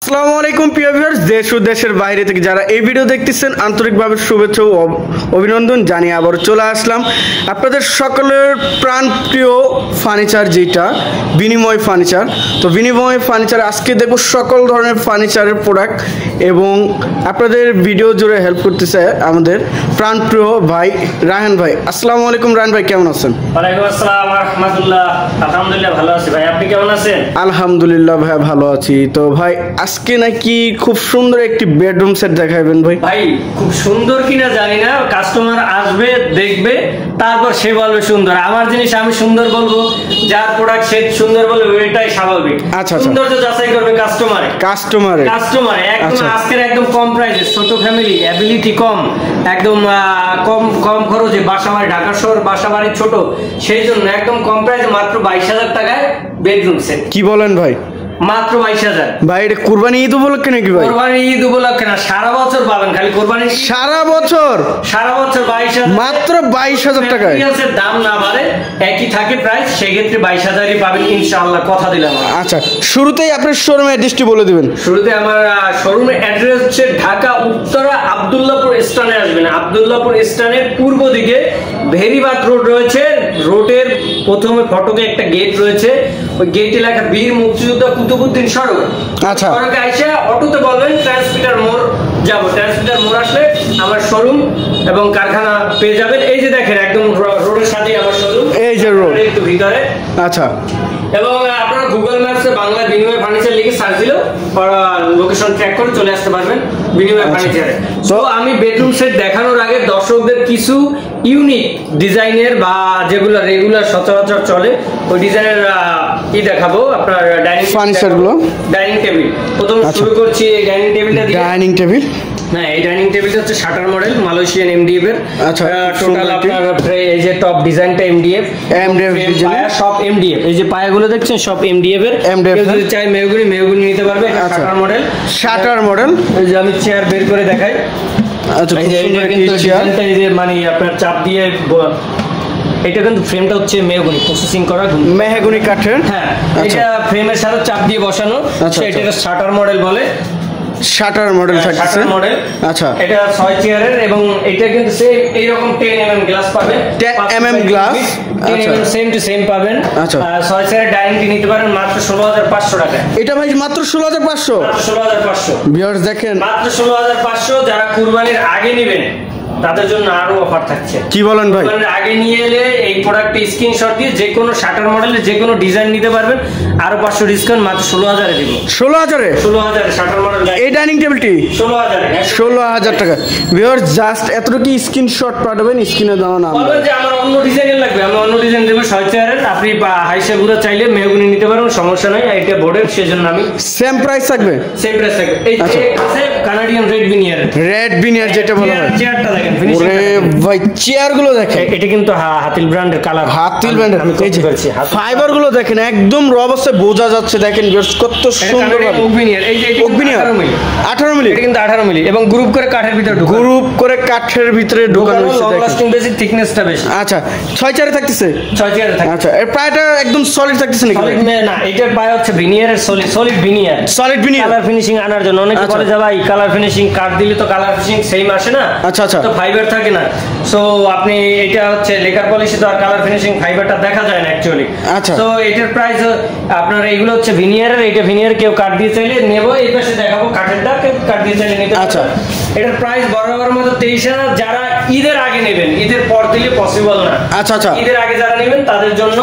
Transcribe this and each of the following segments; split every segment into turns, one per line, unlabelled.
আসসালামু আলাইকুম প্রিয় ভিউয়ার্স, দেশ ও দেশের বাইরে থেকে যারা এই ভিডিও দেখতেছেন আন্তরিকভাবে শুভেচ্ছা ও অভিনন্দন জানিয়ে আবার চলে আসলাম আপনাদের সকলের প্রাণপ্রিয় ফার্নিচার, যেটা বিনিময় ফার্নিচার। তো বিনিময় ফার্নিচার আজকে দেখব সকল ধরনের ফার্নিচারের প্রোডাক্ট এবং আপনাদের ভিডিও জুড়ে হেল্প করতেছে আমাদের প্রাণপ্রিয় ভাই রায়হান ভাই। আসসালামু আলাইকুম রায়হান ভাই, কেমন আছেন?
ওয়ালাইকুম আসসালাম ওয়া রাহমাতুল্লাহ। আলহামদুলিল্লাহ ভালো আছি ভাই, আপনি কেমন আছেন?
আলহামদুলিল্লাহ ভাই ভালো আছি। তো ভাই আজকে নাকি খুব সুন্দর একটি বেডরুম সেট দেখাবেন ভাই?
ভাই খুব সুন্দর কিনা জানি না, কাস্টমার আসবে দেখবে তারপর সে বলবে সুন্দর। আমার জিনিস আমি সুন্দর বলবো, যার প্রোডাক্ট সে সুন্দর বলবে, এটাই স্বাভাবিক।
আচ্ছা,
সৌন্দর্য যাচাই করবে কাস্টমারে একদম আজকের একদম কম প্রাইসে, ছোট ফ্যামিলি, অ্যাবিলিটি কম, একদম কম খরচে বাসাবাড়ি, ঢাকা শহর বাসাবাড়ি ছোট, সেই জন্য একদম কম প্রাইসে মাত্র 22,000 টাকায় বেডরুম সেট।
কি বলেন ভাই?
মাত্র 22,000।
ভাই এটা কুরবানি ঈদ উপলক্ষে নাকি ভাই?
কুরবানি ঈদ উপলক্ষে না, সারা বছর পাবেন, খালি কুরবানি
সারা বছর
22,000
মাত্র 22,000 টাকায়।
দাম না বাড়ে, একই থাকে প্রাইস, সেই ক্ষেত্রে 22,000ই পাবেন ইনশাআল্লাহ, কথা দিলাম।
আচ্ছা, শুরুতেই আপনার শোরুমের অ্যাড্রেসটি বলে দিবেন।
শুরুতে আমার শোরুমের অ্যাড্রেস হচ্ছে ঢাকা উত্তরা আব্দুল্লাহপুর স্ট্যান্ডে আসবেন। আব্দুল্লাহপুর স্ট্যান্ডের পূর্ব দিকে ভেরিবাদ রোড রয়েছে, রোডের প্রথমে ফটকে একটা গেট রয়েছে, ওই গেটে লেখা বীর মুক্তিযোদ্ধা কুতুবউদ্দিন সড়ক।
আচ্ছা,
সড়কে এসে অটোতে বলবেন ট্রান্সমিটার মোড় যাব, ট্রান্সমিটার মোড় আসলে আমার শোরুম এবং কারখানা পেয়ে যাবেন। এই যে দেখেন একদম রোডের সাথে আমার শোরুম,
এই যে রোড
একটু ভিতরে।
আচ্ছা,
এবং আপনারা গুগল ম্যাপসে বাংলা বিনিময় ফার্নিচার লিখে সার্চ দিলেও লোকেশন ট্র্যাক করে চলে আসতে পারবেন বিনিময় ফার্নিচারে। তো আমি বেডরুম সেট দেখানোর আগে দর্শকদের কিছু ইউনিক ডিজাইনের বা যেগুলো রেগুলার সচরাচর চলে ওই ডিজাইনের কি দেখাবো, আপনার ডাইনিং
ফার্নিচার গুলো।
ডাইনিং টেবিল প্রথম শুরু করছি। এই ডাইনিং টেবিলটা দিয়ে,
ডাইনিং টেবিল,
হ্যাঁ এই ডাইনিং টেবিলটা হচ্ছে শাটার মডেল, মালয়েশিয়ান এমডিএফ এর।
আচ্ছা,
টোটাল আপনার এই যে টপ ডিজাইনটা এমডিএফ পায়া সব এমডিএফ, এই যে পায়াগুলো দেখছেন সব এমডিএফ এর। কেউ যদি চাই মেহগনি নিতে পারবে, শাটার মডেল।
Shutter model.
এই যে আমি চেয়ার বের করে দেখাই।
আচ্ছা,
এই যে ডিজাইনটা, এই যে মানে আপনার চাপ দিয়ে, এটা কিন্তু ফ্রেমটা হচ্ছে মেহগনি প্রসেসিং করা,
মেহগনি কাঠের।
হ্যাঁ, এটা ফ্রেমের সাথে চাপ দিয়ে বসানো, এটা শাটার মডেল বলে।
শাটার মডেল থাকছে
মডেল।
আচ্ছা,
এটা 6 চেয়ারের এবং এটা কিন্তু সেম এইরকম 10 mm গ্লাস পাবেন,
10 mm গ্লাস।
আচ্ছা, সেম টু সেম পাবেন।
আচ্ছা,
6 চেয়ারের ডাইনিংটি নিতে পারেন মাত্র 16,500 টাকা।
এটা ভাই মাত্র 16,500।
16,500
ভিউয়ার্স দেখেন,
মাত্র 16,500। যারা কুরবানির আগে নেবেন তাদের জন্য আরো অফার থাকছে।
কি বলেন ভাই?
আগে নিয়ে এলে এই প্রোডাক্টটি স্ক্রিনশট দিয়ে যে কোনো শাটার মডেলের যে কোনো ডিজাইন নিতে পারবেন, আরো 500 ডিসকাউন্ট, মাত্র 16,000 এ দিব। 16,000 শাটার মডেল
এই ডাইনিং টেবিলটি 16,000 টাকা। ভিউয়ার্স জাস্ট এতটুকু স্ক্রিনশট পাঠাবেন, স্ক্রিনে দেওয়া নাম
বলবেন যে আমার অন্য ডিজাইনের লাগবে, আমি অন্য ডিজাইন দেব 6 চেয়ারের। আপনি হাইসা গুলো চাইলে মেহগনি নিতে পারবেন, সমস্যা নাই। এটা বোর্ডের, সেজন্য আমি
সেম প্রাইস থাকবে।
এই আছে কানাডিয়ান রেড বিনিয়ার
যেটা বলা হয়।
চেয়ারটা দেখেন,
ওরে ভাই চেয়ার গুলো দেখেন,
এটা কিন্তু হাতিল ব্র্যান্ডের কালার,
হাতিল ব্র্যান্ডের।
আমি কপি করেছি।
ফাইবার গুলো দেখেন একদম র অবস্থায় বোঝা যাচ্ছে, দেখেন কত সুন্দর ভাবে।
এই যে
18 মিলি,
এটা কিন্তু 18 মিলি এবং গ্রুপ করে কাঠের ভিতরে ঢোকানো হয়েছে, লং লাস্টিং বেশি, থিকনেসটা বেশি।
আচ্ছা, 6 চেয়ারে থাকতেছে,
6 চেয়ারে থাকে।
আচ্ছা, এর পায়াটা একদম সলিড থাকতেছে নাকি?
সলিড না, এটার পায়া হচ্ছে ভিনিয়ারের, সলিড ভিনিয়ার কালার ফিনিশিং আনার জন্য। অনেকে বলে যে ভাই কালার ফিনিশিং কাট দিলে তো কালার ফিনিশিং সেম আসে না।
আচ্ছা,
তো ফাইবার থাকে না। সো আপনি এটা হচ্ছে লেকার পলিশে তো আর কালার ফিনিশিং ফাইবারটা দেখা যায় না অ্যাকচুয়ালি।
আচ্ছা,
তো এটার প্রাইস আপনার এইগুলো হচ্ছে ভিনিয়ারের, এটা ভিনিয়ার কেউ কাট দিয়ে চাইলে নেব, এই পাশে দেখাবো কাঠেরটা, কেউ কাট দিয়ে চাইলে নিতে। আচ্ছা, এটার প্রাইস বরাবর মতো 23,000। যারা ঈদের আগে নেবেন, ঈদের পর দিলে পসিবল না।
আচ্ছা,
ঈদের আগে যারা নেবেন তাদের জন্য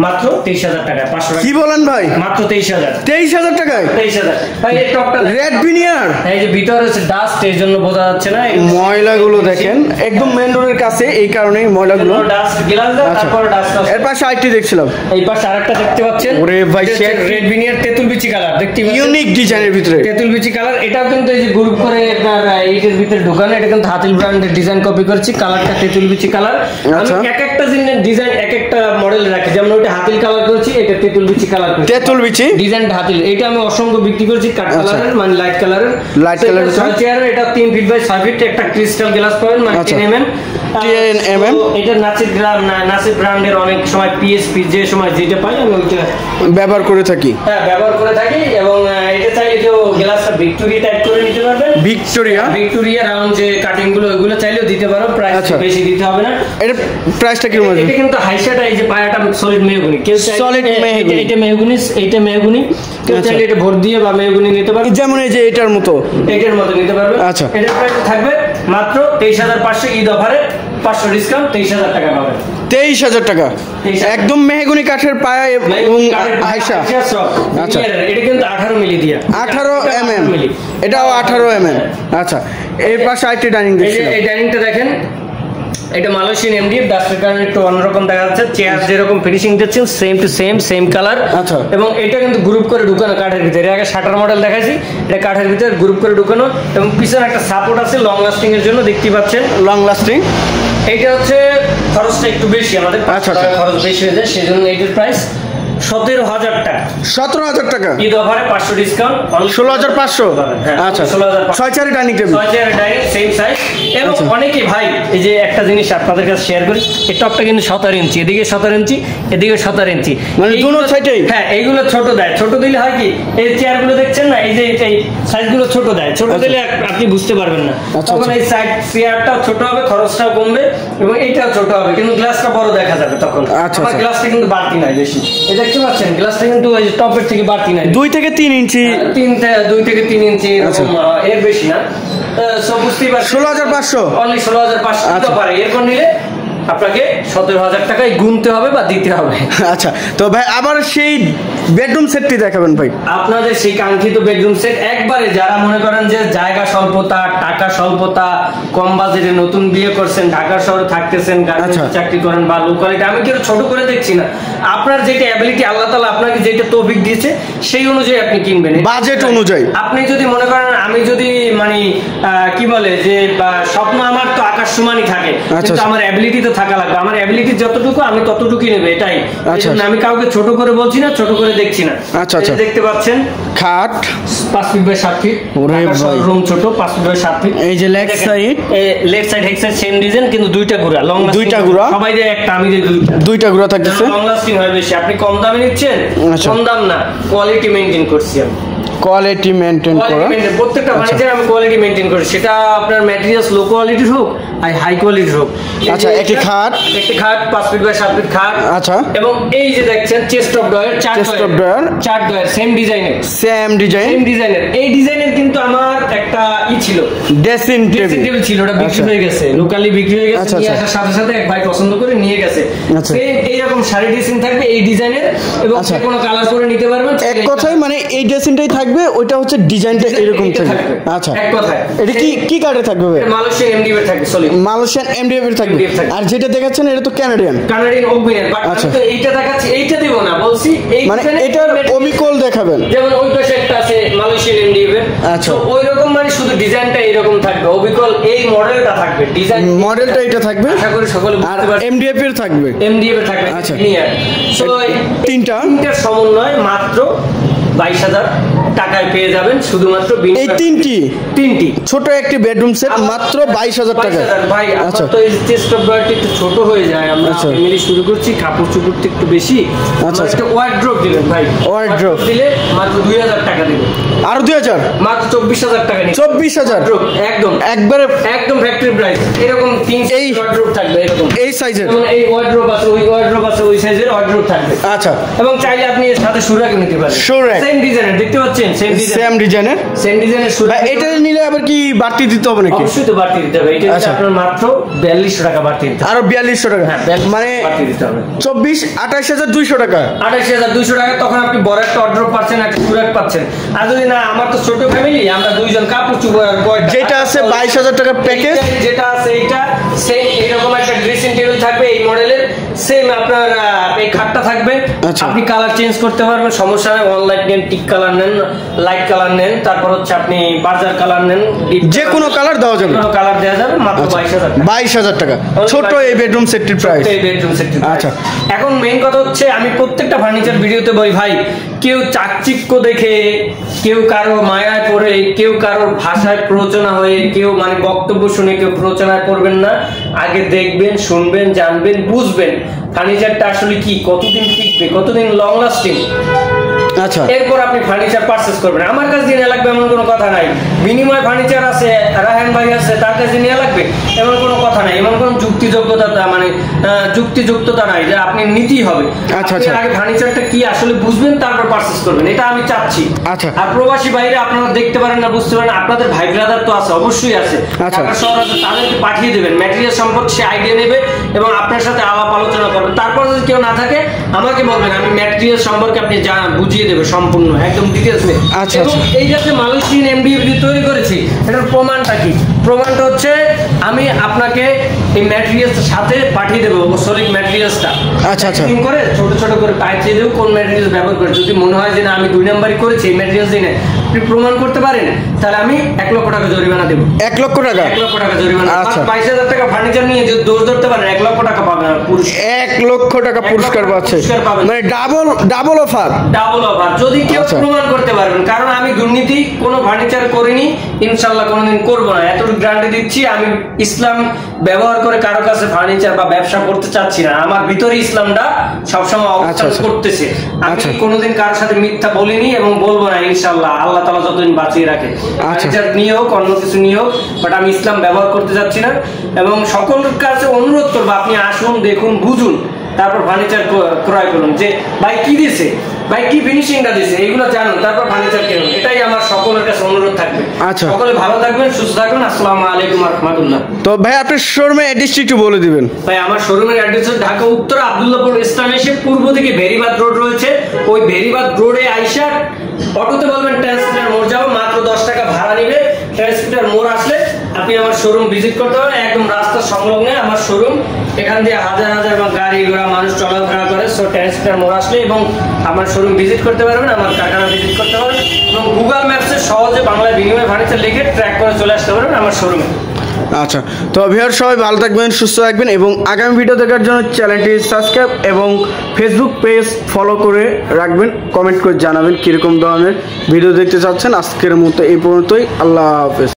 মাত্র 23,000 টাকা, 500 টাকা।
কি বলেন ভাই?
মাত্র 23,000
টাকায়
23,000। ভাই এই টপটা
রেড বিনিয়ার,
এই যে ভিতরে হচ্ছে ডাস্ট, এই জন্য বোঝা যাচ্ছে না।
ময়লাগুলো দেখেন একদম মেইন রোডের কাছে, এই কারণেই ময়লাগুলো।
ডাস্ট গ্লাস দাও, তারপর ডাস্ট।
এর পাশে আরেকটি দেখছিলাম,
এই পাশে আরেকটা দেখতে পাচ্ছেন।
ওরে ভাই
রেড বিনিয়ার তেতুল বিচি কালার দেখতে পাচ্ছেন,
ইউনিক ডিজাইনের ভিতরে
তেতুল বিচি কালার। এটাও কিন্তু এই যে গ্রুপ করে আপনার এইটার ভিতরে ঢোকানো, এটা কিন্তু হাতিল ব্র্যান্ডের ডিজাইন কপি করেছি, কালারটা তেতুল বিচি কালার। আমি এক একটা ডিজাইন এক একটা মডেল রাখি, যেমন ওইটা হাতিল কালার করেছি, এটা এটা তেঁতুল বিচি কালার করেছি,
তেঁতুল বিচি
ডিজাইন হাতিল। এটা আমি অসংখ্য বিক্রি করেছি কাট কালারের, মানে লাইট কালারের।
লাইট কালারের
6 চেয়ারের, এটা 3 ফিট বাই 6 ফিট, একটা ক্রিস্টাল গ্লাস পাবেন, মানে 10 mm। এটা নাসির ব্র্যান্ডের অনেক সময় পিএসপি যে সময় যেটা পাই আমি ওইটা
ব্যবহার করে থাকি।
হ্যাঁ, ব্যবহার করে থাকি। এবং এটা চাইলে কেউ গ্লাসটা ভিক্টোরিয়া টাইপ করে নিতে পারবেন। ভিক্টোরিয়া রাউন্ড যে কাটিং গুলো ওইগুলো চাইলেও দিতে পারো, প্রাইস বেশি দিতে হবে না।
এটা প্রাইসটা কি রকম?
এটা কিন্তু হাইশাটা, এই যে পায়াটা সলিড মেহগনি, কেউ
সলিড মেহগনি,
এটা মেহগনি, এইটা মেহগনি, কেউ চাইলে এটা ভোট দিয়ে বা মেহগনি নিতে পারবে,
যেমন এই যে এটার মতো
নিতে পারবে।
আচ্ছা,
এটার প্রাইস থাকবে মাত্র 23,500, ঈদ অফারে 500 ডিসকাউন্ট, 23,000 টাকা পাবেন।
23,000 টাকা, একদম মেহগনি কাঠের পায়া এবং হাইসা।
আচ্ছা, এটা কিন্তু 18 মিলি দিয়া,
18 mm, এটাও 18 mm। আচ্ছা, এর পাশে আরেকটি ডাইনিং দেখছেন,
এই ডাইনিংটা দেখেন, এটা মালয়েশিয়ান এমডিএফ, ডাস্টের কারণে একটু অন্যরকম দেখা যাচ্ছে। চেয়ার যেরকম ফিনিশিং দিচ্ছেন সেম টু সেম কালার।
আচ্ছা,
এবং এটা কিন্তু গ্রুপ করে ঢুকানো কাঠের ভিতরে। আগে শাটার মডেল দেখাইছি, এটা কাঠের ভিতরে গ্রুপ করে ঢুকানো, এবং পিছনে একটা সাপোর্ট আছে লং লাস্টিং এর জন্য, দেখতে পাচ্ছেন লং লাস্টিং। এইটা হচ্ছে খরচটা একটু বেশি আমাদের, 500 টাকা খরচ বেশি হয়ে যায়, সেজন্য এইটার প্রাইস 17,000 টাকা।
17,000 টাকা,
ঈদ অফারে 500 ডিসকাউন্ট,
16,500। আচ্ছা,
16,500।
6 চেয়ারের ডাইনিং টেবিল,
6 চেয়ারের ডাইনিং সেম সাইজ। এবং অনেকে ভাই, এই যে একটা জিনিস আপনাদের কাছে শেয়ার করি, এই টপটা কিন্তু 17 ইঞ্চি, এদিকে 17 ইঞ্চি, এদিকে 17 ইঞ্চি,
মানে দুটো সাইডেই।
হ্যাঁ, এইগুলো ছোট দেয়। ছোট দিলে হয় কি, এই চেয়ারগুলো দেখছেন না, এই যে এই সাইজগুলো ছোট দেয়, ছোট দিলে আপনি বুঝতে পারবেন না। তখন এই সাইড চেয়ারটাও ছোট হবে, খরচটাও কমবে, এবং এইটাও ছোট হবে, কিন্তু গ্লাসটা বড় দেখা যাবে তখন। আমার গ্লাসটা কিন্তু বাড়তি নাই বেশি, এই দেখতে পাচ্ছেন গ্লাসটা কিন্তু ওই টপের থেকে বাড়তি নাই,
2 থেকে 3 ইঞ্চি,
2 থেকে 3 ইঞ্চি, এর বেশি না। সব বুঝতেই পারছেন,
16,500,
অনলি 16,500 পারে। এরপর নিলে আপনাকে 17,000 টাকায় গুনতে হবে বা দিতে হবে।
আচ্ছা, তো ভাই আবার সেই বেডরুম সেটটি দেখাবেন ভাই,
আপনাদের সেই কাঙ্ক্ষিত বেডরুম সেট। একবারে যারা মনে করেন যে জায়গা স্বল্পতা, টাকা স্বল্পতা, কম বাজেটে নতুন বিয়ে করছেন, ঢাকা শহরে থাকতেছেন, চাকরি করেন বা লোকালিটি, আমি কেউ ছোট করে দেখছি না, আপনার যেটা অ্যাবিলিটি আল্লাহ তাআলা আপনাকে যেটা তৌফিক দিয়েছে সেই অনুযায়ী আপনি কিনবেন, বাজেট অনুযায়ী। আপনি যদি মনে করেন আমি যদি মানে কি বলে যে স্বপ্ন আমার তো আকাশ সমানই থাকে, কিন্তু আমার অ্যাবিলিটি তো থাকা লাগবে, আমার অ্যাবিলিটি যতটুকু আমি ততটুকুই নেব, এটাই। আমি কাউকে ছোট করে বলছি না, ছোট করে দেখছি না।
আচ্ছা, আচ্ছা,
দেখতে পাচ্ছেন খাট 5 ফিট বাই 7 ফিট, রুম ছোট 5 ফিট বাই 7 ফিট।
এই যে left side head side same design, কিন্তু দুইটা গুড়া, লং লাস্টিং, দুইটা গুড়া, সবাই যে একটা, আমি যে দুইটা গুড়া থাকতেছে, লং লাস্টিং হয় বেশি। আপনি কম দামে নিচ্ছেন, কম দাম না, কোয়ালিটি মেইনটেইন করছি আমি, কোয়ালিটি মেইনটেইন করা, প্রত্যেকটা ফার্নিচার আমি কোয়ালিটি মেইনটেইন করি, সেটা আপনার ম্যাটেরিয়ালস লো কোয়ালিটির হোক আর হাই কোয়ালিটির হোক। আচ্ছা, একটি খাট 5 ফিট বাই 7 ফিট খাট। আচ্ছা, এবং এই যে দেখছেন চেস্ট অফ ড্রয়ার, চার ড্রয়ার সেম ডিজাইনের, এই ডিজাইনের কিন্তু আমার একটা ছিল, ড্রেসিং টেবিল ছিল, ওটা বিক্রি হয়ে গেছে, লোকালি বিক্রি হয়ে গেছে, নিয়ে আসার সাথে সাথে এক ভাই পছন্দ করে নিয়ে গেছে। এইরকম শাড়ি ড্রেসিং থাকবে এই ডিজাইনের, এবং যে কোনো কালার করে নিতে পারবেন। এক কথায় মানে এই ড্রেসিংটাই থাকবে, ওইটা হচ্ছে ডিজাইনটা এরকম থাকবে। আচ্ছা, এক কথায় এটা কি কার্ডে থাকবে? মালয়েশিয়ান এমডিএফ এর থাকবে, সলিড মালয়েশিয়ান এমডিএফ এর থাকবে। আর যেটা দেখাচ্ছেন এটা তো কানাডিয়ান ওগমিনের, বাট আমি তো এইটা দেখাচ্ছি, এইটা দেব না বলছি, এই মানে এটার অবিকল দেখাবেন, যেমন ওই পাশে একটা আছে মালয়েশিয়ান এমডিএফ এর। আচ্ছা, ওই রকম মানে শুধু ডিজাইনটা এরকম থাকবে, অবিকল এই মডেলটা থাকবে, ডিজাইন মডেলটা এটা থাকবে, আশা করি সকলে বুঝতে পারছেন। এমডিএফ এর থাকবে, আচ্ছা, সো তিনটার সমন্বয় মাত্র 22,000 টাকায় পেয়ে যাবেন, শুধুমাত্র এই তিনটি ছোট একটি বেডরুম সেট মাত্র 22,000 টাকা। ভাই আচ্ছা, তো এই চেস্ট অফ ড্রয়ারটি একটু ছোট হয়ে যায়, আমরা ফ্যামিলি শুরু করছি, কাপড় চোপড় একটু বেশি। আচ্ছা, একটা ওয়ার্ড্রোব দিবেন ভাই, ওয়ার্ড্রোব দিলে মাত্র 2,000 টাকা দিবেন, আর 2,000 মাত্র 24,000 টাকা নিন, 24,000 একদম একবারে একদম ফ্যাক্টরি প্রাইস। এরকম 3 ওয়ার্ড্রোব থাকবে, এরকম এই সাইজের, যেমন এই ওয়ার্ড্রোব আছে, ওই ওয়ার্ড্রোব আছে, ওই সাইজের ওয়ার্ড্রোব থাকবে। আচ্ছা, এবং চাইলে আপনি এর সাথে সুরাক নিতে পারেন, সেম ডিজাইনের, দেখতে পাচ্ছেন সেম ডিজাইনের সুরাক। এটা নিলে আবার কি বাড়তি দিতে হবে নাকি? অবশ্যই তো বাড়তি দিতে হবে, এটা আপনার মাত্র 4200 টাকা বাড়তি দিতে হবে, আরো 4200 টাকা, মানে বাড়তি দিতে হবে 28,200 টাকা, 28,200 টাকা। তখন আপনি বড় একটা অর্ডার পাচ্ছেন, একটা সুরাক পাচ্ছেন। আর যদি না, আমার তো ছোট ফ্যামিলি, আমরা দুইজন, কাপড় চোপড় যেটা আছে 22,000 টাকা প্যাকেজ, যেটা আছে এইটা সেম এরকম একটা ড্রেসিং টেবিল থাকবে এই মডেলের,
সেম আপনার এই খাটটা থাকবে,
আচ্ছা।
আপনি কালার চেঞ্জ করতে পারবেন, সমস্যা নেই। অনলাইন নেন, টিক কালার নেন, লাইট কালার নেন, তারপর হচ্ছে আপনি বাজার কালার নেন,
যে কোনো কালার দেওয়া যাবে,
কোনো কালার দেওয়া যাবে মাত্র
22,000 টাকা। ছোট এই বেডরুম সেটটির প্রাইস।
এই বেডরুম সেটটির
আচ্ছা।
এখন মেইন কথা হচ্ছে আমি প্রত্যেকটা ফার্নিচার ভিডিওতে বলি ভাই, কেউ চাকচিক্য দেখে, কেউ কারো মায়ায় পড়ে, কেউ কারোর ভাষায় প্ররোচনা হয়ে, কেউ মানে বক্তব্য শুনে কেউ প্ররোচনায় পড়বেন না। আগে দেখবেন, শুনবেন, জানবেন, বুঝবেন ফার্নিচারটা আসলে কি, কতদিন টিকবে, কতদিন লং লাস্টিং,
আচ্ছা।
এরপর আপনি ফার্নিচার পারচেজ করবেন। আমার কাছে নিয়ে লাগবে এমন কোনো কথা নাই। বিনিময় ফার্নিচার আছে, রাহান ভাই আছে, তার কাছে নিয়ে লাগবে এমন কোনো কথা নাই, এমন কোনো যুক্তিযোগ্যতা মানে যুক্তিযুক্ততা নাই যে আপনি নিতেই হবে।
আচ্ছা,
আপনি
আচ্ছা।
আগে ফার্নিচারটা কি আসলে বুঝবেন, তারপর পারচেজ করবেন, এটা আমি চাচ্ছি।
আচ্ছা।
আর প্রবাসী বাইরে আপনারা দেখতে পারেন না, বুঝতে পারেন, আপনাদের ভাই ব্রাদার তো আছে, অবশ্যই আছে,
আচ্ছা।
ঢাকা শহর আছে, তাদেরকে পাঠিয়ে দেবেন, ম্যাটেরিয়াল সম্পর্কে সে আইডিয়া নেবে এবং আপনার সাথে আলাপ আলোচনা করবেন। তারপর যদি কেউ না থাকে আমাকে বলবেন, আমি ম্যাটেরিয়াল সম্পর্কে আপনি বুঝিয়ে দেবে সম্পূর্ণ একদম ডিটেইলস নিয়ে।
আচ্ছা,
এবং
আচ্ছা।
এই যে মালয়েশিয়ান এমডিএফ তৈরি করেছি, এটার প্রমাণটা কি? প্রমাণটা হচ্ছে আমি আপনাকে এই ম্যাটেরিয়ালসের সাথে পাঠিয়ে দেবো সলিড ম্যাটেরিয়ালসটা।
আচ্ছা, আচ্ছা।
প্যাকেজিং করে ছোট ছোট করে পাঠিয়ে দেবো কোন ম্যাটেরিয়ালস ব্যবহার করে। যদি মনে হয় যে না আমি 2 নাম্বারই করেছি, এই ম্যাটেরিয়ালস দিয়ে আপনি প্রমাণ করতে পারেন, তাহলে আমি 1 লক্ষ টাকা জরিমানা দেবো।
1 লক্ষ টাকা?
1 লক্ষ টাকা জরিমানা।
আচ্ছা।
22,000 টাকা ফার্নিচার নিয়ে যদি দোষ ধরতে পারেন 1 লক্ষ টাকা পাবেন পুরস্কার।
1 লক্ষ টাকা পুরস্কার পাচ্ছে, মানে ডাবল অফার।
ডাবল অফার যদি কেউ
আচ্ছা।
প্রমাণ করতে পারবেন, কারণ আমি দুর্নীতি কোনো ফার্নিচার করিনি, ইনশাআল্লাহ কোনোদিন করব না, এতটুকু গ্যারান্টি দিচ্ছি। আমি ইসলাম ব্যবহার করে কারো কাছে ফার্নিচার বা ব্যবসা করতে চাচ্ছি না, আমার ভিতরে ইসলামটা সবসময় অবস্থান করতেছে। আমি কোনোদিন কারোর সাথে মিথ্যা বলিনি এবং বলবো না, ইনশাআল্লাহ আল্লাহ তাআলা যতদিন বাঁচিয়ে রাখে। ফার্নিচার নিয়ে হোক, অন্য কিছু নিয়ে হোক, বাট আমি ইসলাম ব্যবহার করতে যাচ্ছি না। এবং সকলের কাছে অনুরোধ করবো, আপনি আসুন, দেখুন, বুঝুন, তারপর ফার্নিচার ক্রয় করুন। যে ভাই কি দিছে, ভাই কি ফিনিশিংটা দিছে, এইগুলো জানুন, তারপর ফার্নিচার কিনুন। এটাই আমার সকলের কাছে অনুরোধ থাকবে।
আচ্ছা।
সকলে ভালো থাকবেন, সুস্থ থাকবেন। আসসালামু আলাইকুম ওয়া রাহমাতুল্লাহ।
তো ভাই আপনার শোরুমের অ্যাড্রেসটা একটু বলে দিবেন।
ভাই আমার শোরুমের অ্যাড্রেস হচ্ছে ঢাকা উত্তর আব্দুল্লাহপুর স্টেশন এসে পূর্ব দিকে ভেরিবাদ রোড রয়েছে, ওই ভেরিবাদ রোডে আইসা অটোতে বলবেন ট্রান্সমিটার মোড় যাবো, মাত্র 10 টাকা ভাড়া নেবে। ট্রান্সমিটার মোড় আসলে আপনি আমার শোরুম ভিজিট করতে পারেন, একদম রাস্তার সংলগ্নে আমার শোরুম। এখান দিয়ে হাজার হাজার গাড়ি ঘোড়া মানুষ চলাফেরা করে। সো ট্রান্সমিটার মোড় আসলে এবং আমার শোরুম ভিজিট করতে পারবেন, আমার কারখানা ভিজিট করতে পারবেন এবং গুগল ম্যাপসে সহজে বাংলায় বিনিময় ফার্নিচার লিখে ট্র্যাক করে চলে আসতে পারবেন আমার শোরুমে।
আচ্ছা, তো ভিউয়ার সবাই ভালো থাকবেন, সুস্থ থাকবেন এবং আগামী ভিডিও দেখার জন্য চ্যানেলটি সাবস্ক্রাইব এবং ফেসবুক পেজ ফলো করে রাখবেন। কমেন্ট করে জানাবেন কীরকম ধরনের ভিডিও দেখতে চাচ্ছেন। আজকের মতো এই পর্যন্তই, আল্লাহ হাফেজ।